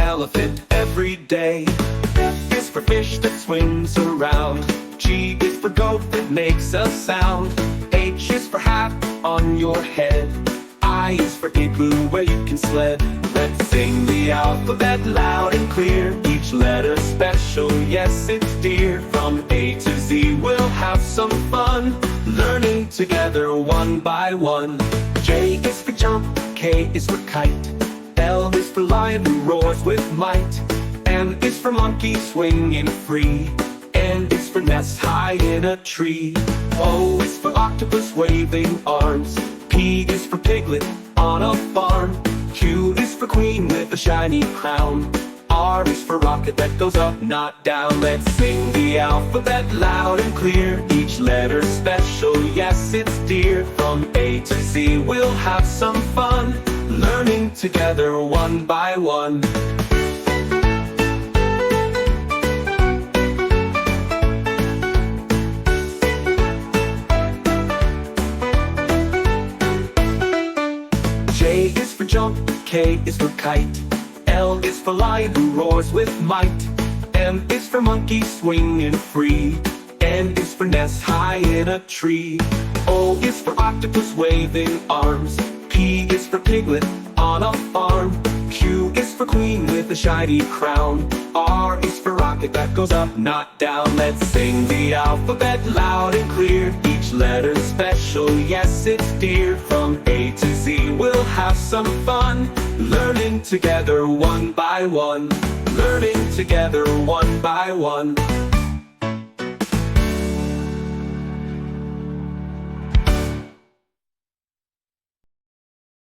elephant every day. F is for fish that swims around. G is for goat that makes a sound. H is for hat on your head. I is for igloo where you can sled. Let's sing the alphabet loud and clear. Each letter special, yes it's dear. From A to Z we'll have some fun, learning together one by one. J is for jump, K is for kite. L is for lion who roars with might. M is for monkey swinging free. N is for nest high in a tree. O is for octopus waving arms. P is for piglet on a farm. Q is for queen with a shiny crown. R is for rocket that goes up, not down. Let's sing the alphabet loud and clear. Each letter special, yes it's dear. From A to Z we'll have some fun, learning together one by one. J is for jump, K is for kite. L is for lion who roars with might. M is for monkey swinging free. N is for nest high in a tree. O is for octopus waving arms. P is for piglet on a farm. Q is for queen with a shiny crown. R is for rocket that goes up, not down. Let's sing the alphabet loud and clear. Each letter special, yes it's dear. From A to Z we'll have some fun, learning together one by one. Learning together one by one.